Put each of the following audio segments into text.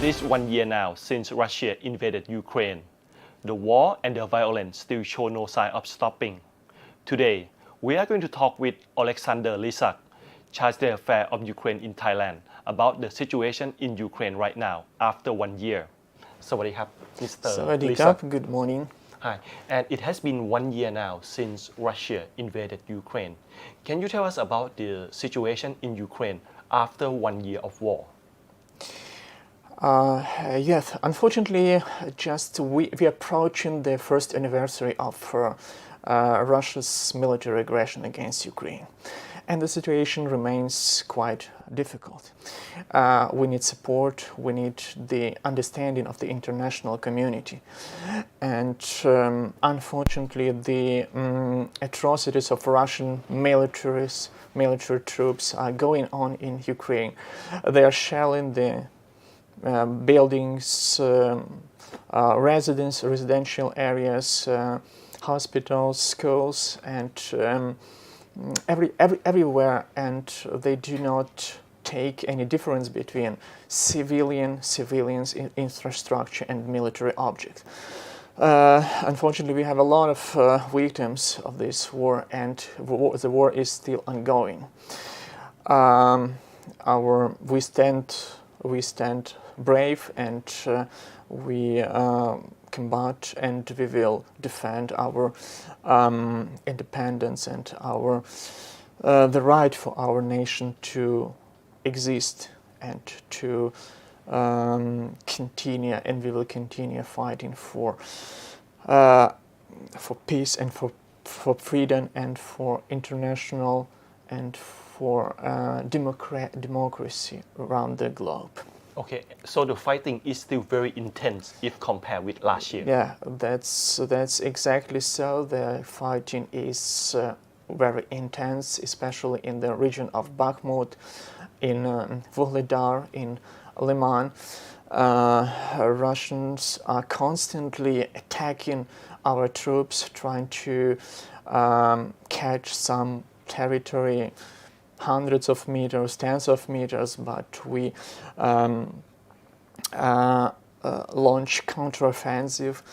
It is 1 year now since Russia invaded Ukraine. The war and the violence still show no sign of stopping. Today, we are going to talk with Alexander Lisak, Chancellor Affairs of Ukraine in Thailand, about the situation in Ukraine right now after 1 year. สวัสดีครับ Mr. สวัสดีครับ Lisak. Good morning. Hi, and it has been 1 year now since Russia invaded Ukraine. Can you tell us about the situation in Ukraine after 1 year of war? Yes, unfortunately, we approaching the first anniversary of Russia's military aggression against Ukraine, and the situation remains quite difficult. We need support, we need the understanding of the international community, and unfortunately, the atrocities of Russian military troops are going on in Ukraine. They are shelling the buildings, residential areas, hospitals, schools, and everywhere, and they do not take any difference between civilians, infrastructure, and military objects. Unfortunately, we have a lot of victims of this war, and the war is still ongoing. We stand brave, and we combat, and we will defend our independence and the right for our nation to exist and to continue, and we will continue fighting for peace and for freedom and for international and for democracy around the globe. Okay, so the fighting is still very intense if compared with last year. Yeah, that's exactly so. The fighting is very intense, especially in the region of Bakhmut, in Vuhledar, in Liman. Russians are constantly attacking our troops, trying to catch some territory, hundreds of meters, tens of meters, but we launch counteroffensive.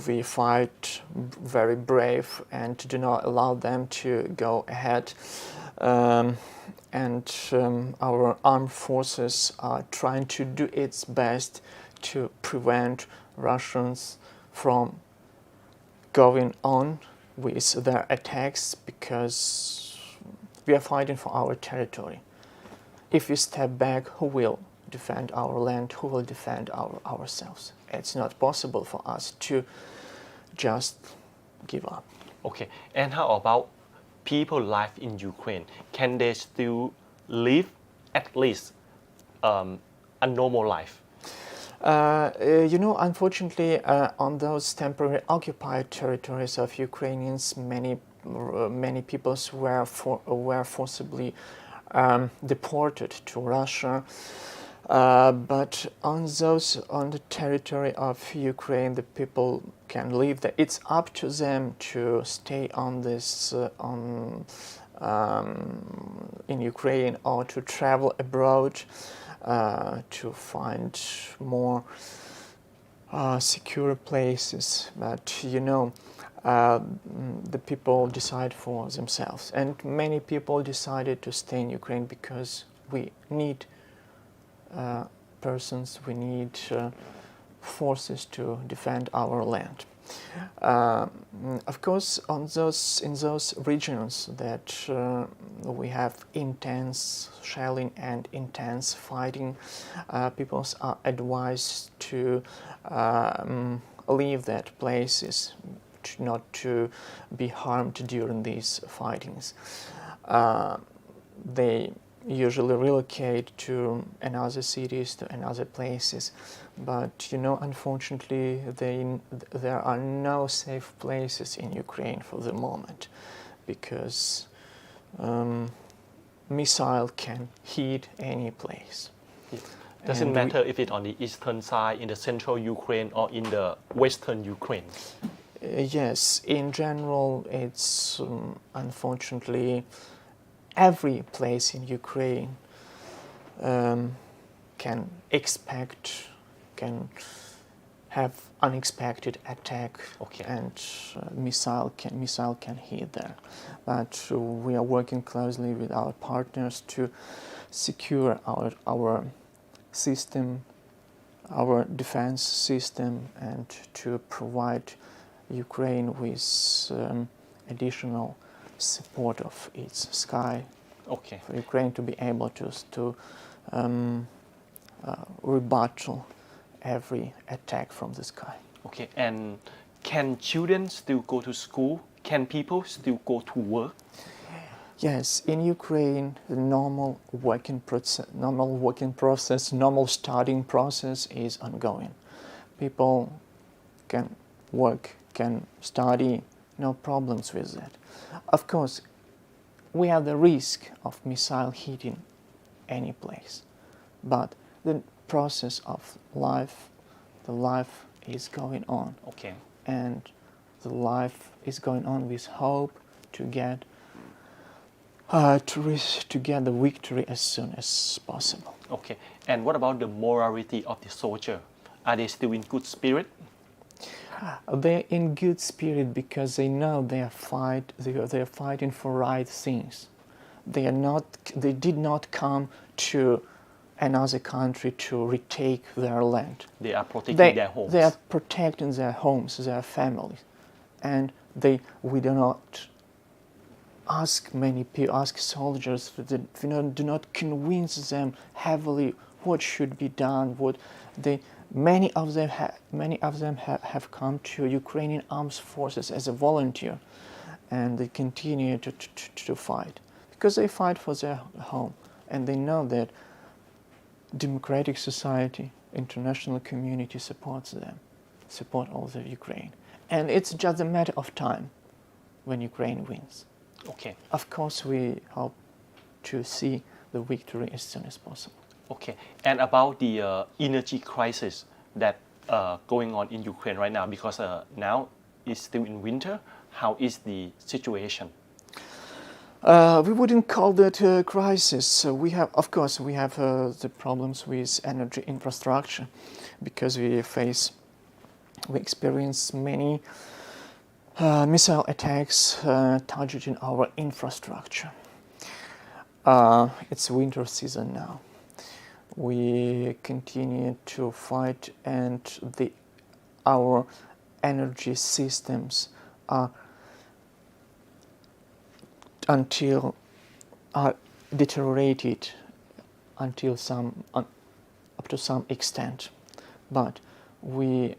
We fight very brave and do not allow them to go ahead. Our armed forces are trying to do its best to prevent Russians from going on with their attacks, because we are fighting for our territory. If we step back, who will defend our land? Who will defend ourselves? It's not possible for us to just give up. Okay, and how about people live in Ukraine? Can they still live at least a normal life? Unfortunately, on those temporary occupied territories of Ukrainians, many peoples were forcibly deported to Russia. But on the territory of Ukraine, the people can live there. It's up to them to stay in Ukraine or to travel abroad to find more secure places. But the people decide for themselves, and many people decided to stay in Ukraine because we need persons, we need forces to defend our land. Of course, in those regions that we have intense shelling and intense fighting, people are advised to leave that places, not to be harmed during these fightings. They usually relocate to another cities, to another places, but unfortunately there are no safe places in Ukraine for the moment, because missile can hit any place. Doesn't matter if it's on the eastern side, in the central Ukraine, or in the western Ukraine. Yes, in general, it's unfortunately every place in Ukraine can expect, can have unexpected attack, Okay. and missile can hit there. But we are working closely with our partners to secure our system, our defense system, and to provide Ukraine with additional support of its sky, Okay. for Ukraine to be able to rebuttal every attack from the sky. Okay. And can children still go to school? Can people still go to work? Yes, in Ukraine, the normal working process, normal studying process is ongoing. People can work, can study, no problems with that. Of course, we have the risk of missile hitting any place, but the process of life, the life is going on, Okay. and the life is going on with hope to get to get the victory as soon as possible. Okay. And what about the morality of the soldier? Are they still in good spirit? They're in good spirit because they know they are fighting for right things. They did not come to another country to retake their land. They are protecting their homes. They are protecting their homes, their families, and we do not ask soldiers, do not convince them heavily what should be done. Many of them have come to Ukrainian armed forces as a volunteer, and they continue to fight because they fight for their home, and they know that democratic society, international community supports them, support also Ukraine, and it's just a matter of time when Ukraine wins. Okay. Of course, we hope to see the victory as soon as possible. Okay. And about the energy crisis that going on in Ukraine right now, because now it's still in winter, how is the situation? We wouldn't call that a crisis. We have the problems with energy infrastructure, because we experience many missile attacks targeting our infrastructure. It's winter season now. We continue to fight, and our energy systems are deteriorated up to some extent, but we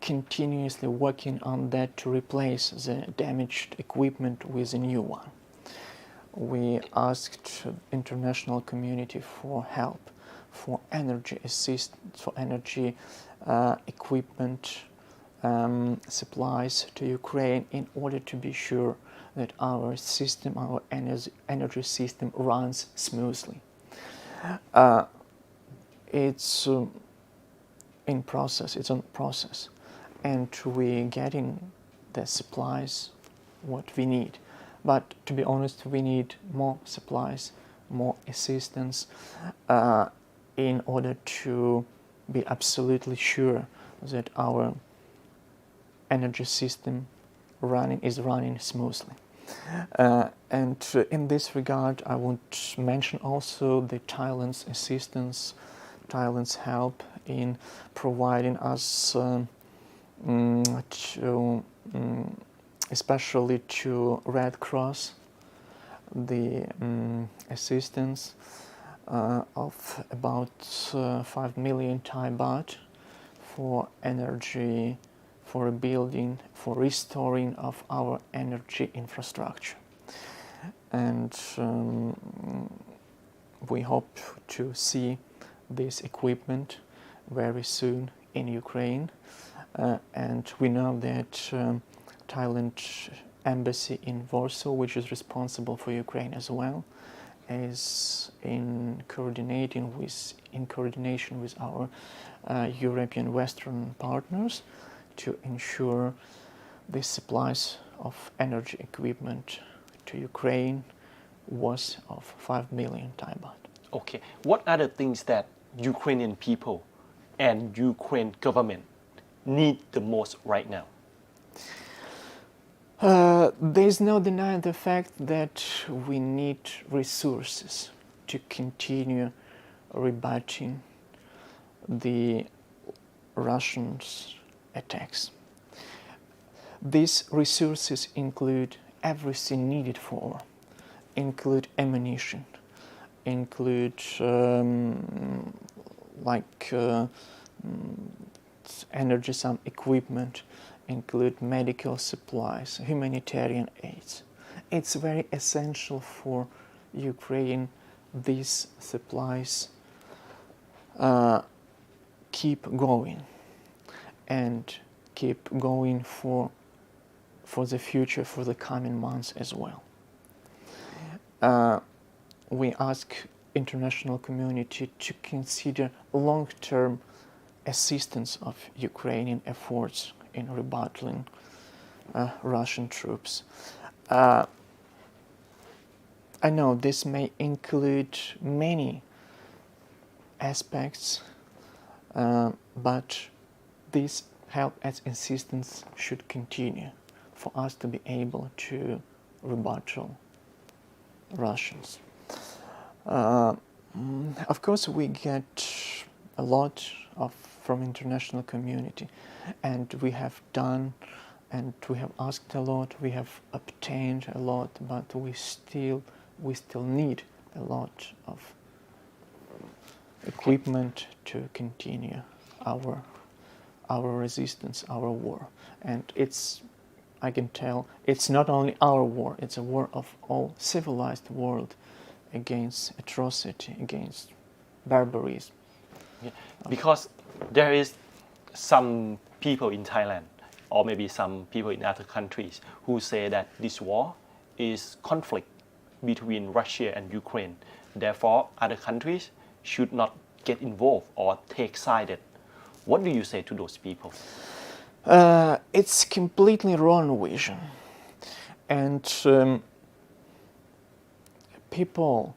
continuously working on that to replace the damaged equipment with a new one. We asked international community for help, for energy assistance, for energy equipment supplies to Ukraine, in order to be sure that our energy system runs smoothly. It's in process. It's on process, and we're getting the supplies what we need. But to be honest, we need more supplies, more assistance, in order to be absolutely sure that our energy system is running smoothly. And in this regard, I would mention also the Thailand's assistance, Thailand's help in providing us especially to Red Cross, the assistance of about 5 million Thai baht for energy, for rebuilding, for restoring of our energy infrastructure. And we hope to see this equipment very soon in Ukraine. And we know that Thailand embassy in Warsaw, which is responsible for Ukraine as well, is in coordination with our European Western partners to ensure the supplies of energy equipment to Ukraine was of 5 million Thai baht. Okay. What are the things that Ukrainian people and Ukraine government need the most right now? There is no denying the fact that we need resources to continue rebutting the Russians' attacks. These resources include everything needed for, include ammunition, include energy, some equipment, include medical supplies, humanitarian aids. It's very essential for Ukraine these supplies keep going and keep going for the future, for the coming months as well. We ask international community to consider long-term assistance of Ukrainian efforts in rebuttaling Russian troops. I know this may include many aspects, but this help and assistance should continue for us to be able to rebuttal Russians. Of course, we get a lot from international community, and we have done, and we have asked a lot, we have obtained a lot, but we still need a lot of equipment to continue our resistance, our war. And I can tell, it's not only our war, it's a war of all civilized world against atrocity, against barbarism. Yeah. Because there is some people in Thailand, or maybe some people in other countries, who say that this war is conflict between Russia and Ukraine. Therefore, other countries should not get involved or take sided. What do you say to those people? It's completely wrong vision. And people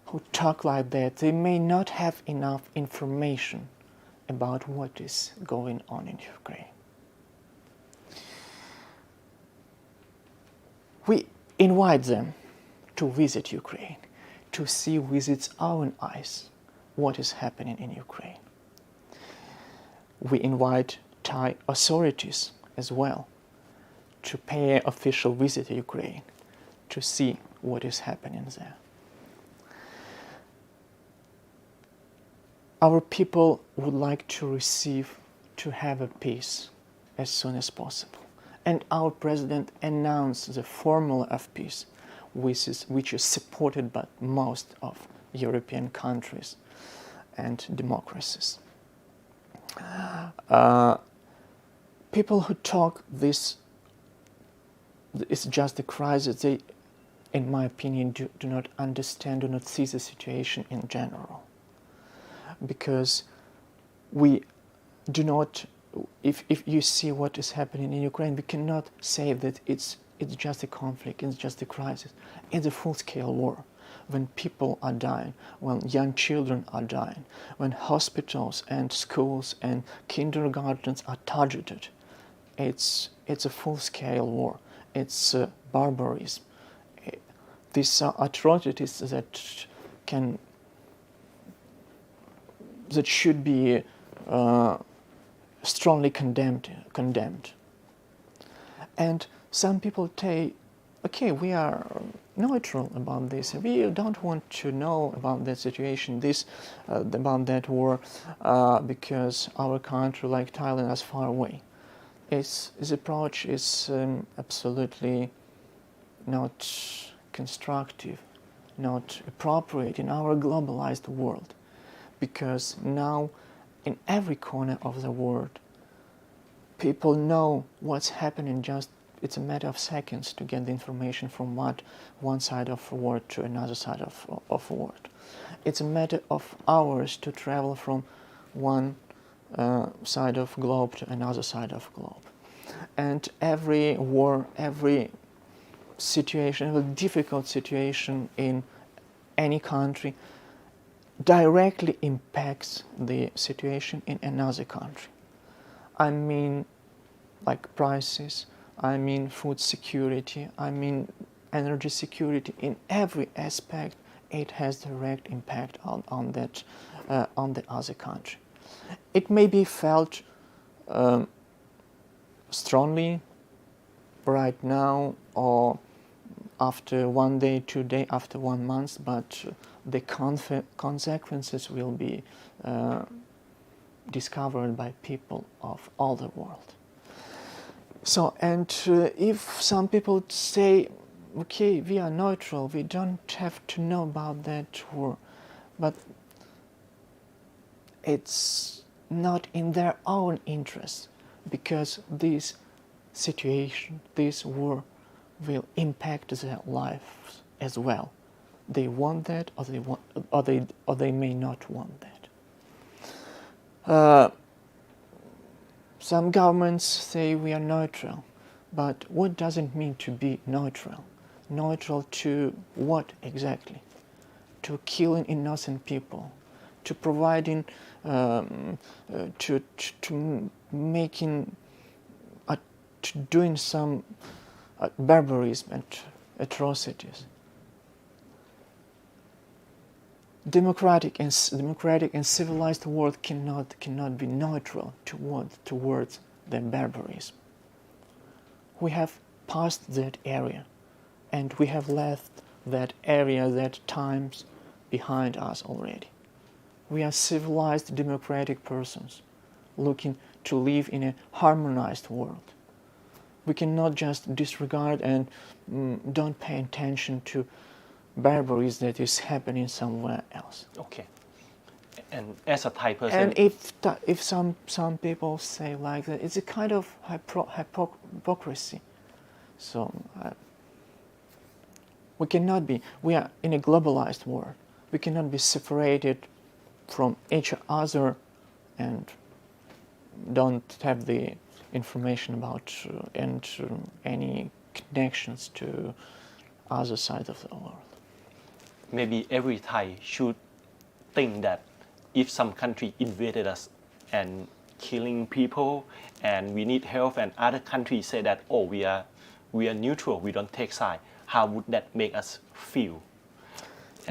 who talk like that, they may not have enough information about what is going on in Ukraine. We invite them to visit Ukraine, to see with its own eyes what is happening in Ukraine. We invite Thai authorities as well to pay an official visit to Ukraine, to see what is happening there. Our people would like to have a peace as soon as possible. And our president announced the formula of peace, which is supported by most of European countries and democracies. People who talk this is just a crisis, they, in my opinion, do not understand, do not see the situation in general. Because we do not, if you see what is happening in Ukraine, we cannot say that it's just a conflict, it's just a crisis. It's a full-scale war. When people are dying, when young children are dying, when hospitals and schools and kindergartens are targeted, it's a full-scale war. It's barbarism. These are atrocities that should be strongly condemned. And some people say, okay, we are neutral about this. We don't want to know about that situation, about that war, because our country, like Thailand, is far away. His approach is absolutely not constructive, not appropriate in our globalized world. Because now, in every corner of the world, people know what's happening. It's a matter of seconds to get the information from one side of the world to another side of the world. It's a matter of hours to travel from one side of the globe to another side of the globe. And every war, every situation, every difficult situation in any country directly impacts the situation in another country. I mean, like prices, I mean food security, I mean energy security. In every aspect, it has direct impact on the other country. It may be felt strongly right now or after 1 day, 2 days, after 1 month, but the consequences will be discovered by people of all the world. So, and if some people say, okay, we are neutral, we don't have to know about that war, but it's not in their own interest, because this situation, this war, will impact their lives as well. They want that, or they may not want that. Some governments say we are neutral, but what does it mean to be neutral? Neutral to what exactly? To killing innocent people, to providing, to making, to doing some barbarism and atrocities. Democratic and civilized world cannot be neutral towards the barbarism. We have passed that area, and we have left that area, that times behind us already. We are civilized democratic persons looking to live in a harmonized world. We cannot just disregard and don't pay attention to barbarism that is happening somewhere else. Okay. And as a Thai person, And if some people say like that, it's a kind of hypocrisy. So we are in a globalized world. We cannot be separated from each other and don't have the information about any connections to other side of the world. maybe every Thai should think that if some country invaded us and killing people and we need help, and other countries say that, oh, we are neutral, we don't take side, how would that make us feel?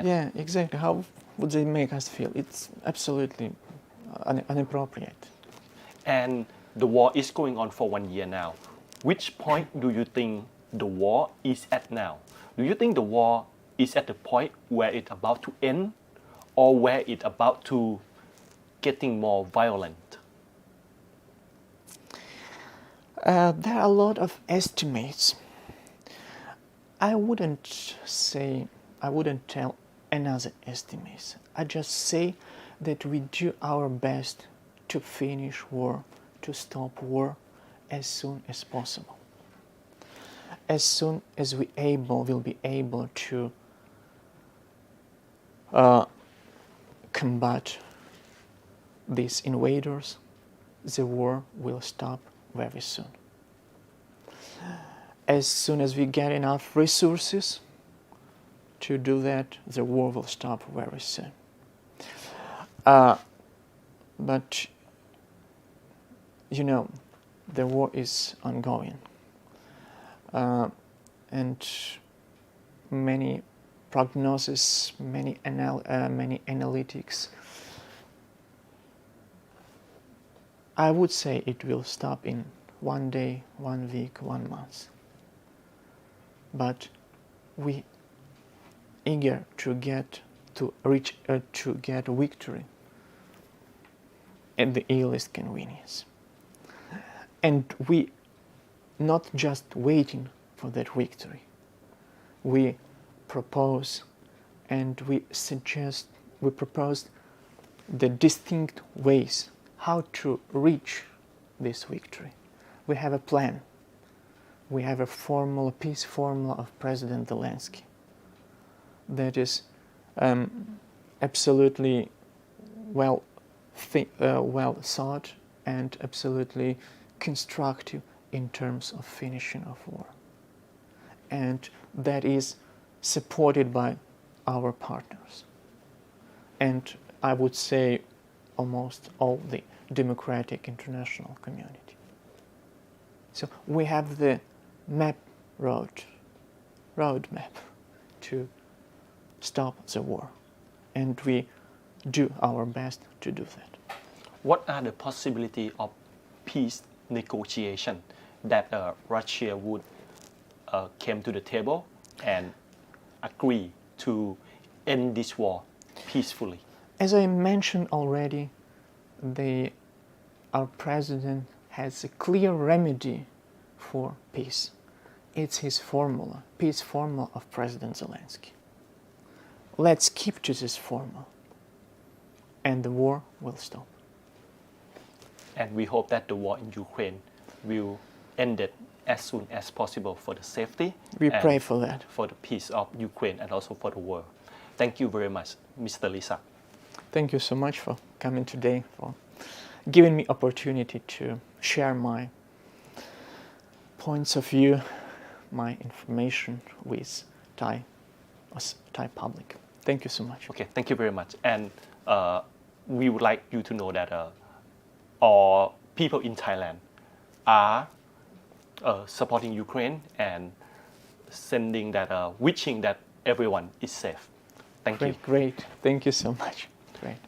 Yeah, exactly. How would they make us feel? It's absolutely inappropriate. And the war is going on for 1 year now. Which point do you think the war is at now? Do you think the war is at the point where it's about to end, or where it's about to getting more violent? There are a lot of estimates. I wouldn't tell another estimates. I just say that we do our best to finish war, to stop war as soon as possible. As soon as we'll be able to combat these invaders, the war will stop very soon. As soon as we get enough resources to do that, the war will stop very soon. But you know, the war is ongoing, and many prognosis, many analytics, I would say it will stop in 1 day, 1 week, 1 month. But we eager to get victory at the earliest convenience. And we not just waiting for that victory. We propose and we propose the distinct ways how to reach this victory. We have a plan. We have a peace formula of President Zelensky that is absolutely well thought and absolutely constructive in terms of finishing of war. And that is supported by our partners. and I would say almost all the democratic international community. So we have the roadmap to stop the war, and we do our best to do that. What are the possibility of peace negotiation that Russia would came to the table and agree to end this war peacefully? As I mentioned already, our president has a clear remedy for peace. It's his formula, peace formula of President Zelensky. Let's keep to this formula, and the war will stop. And we hope that the war in Ukraine will end it as soon as possible for the safety. We and pray for that. For the peace of Ukraine and also for the world. Thank you very much, Mr. Lisak. Thank you so much for coming today, for giving me opportunity to share my points of view, my information with Thai public. Thank you so much. Okay, thank you very much. And we would like you to know that all people in Thailand are supporting Ukraine and sending that, wishing that everyone is safe. Thank you. Great. Thank you so much. Great.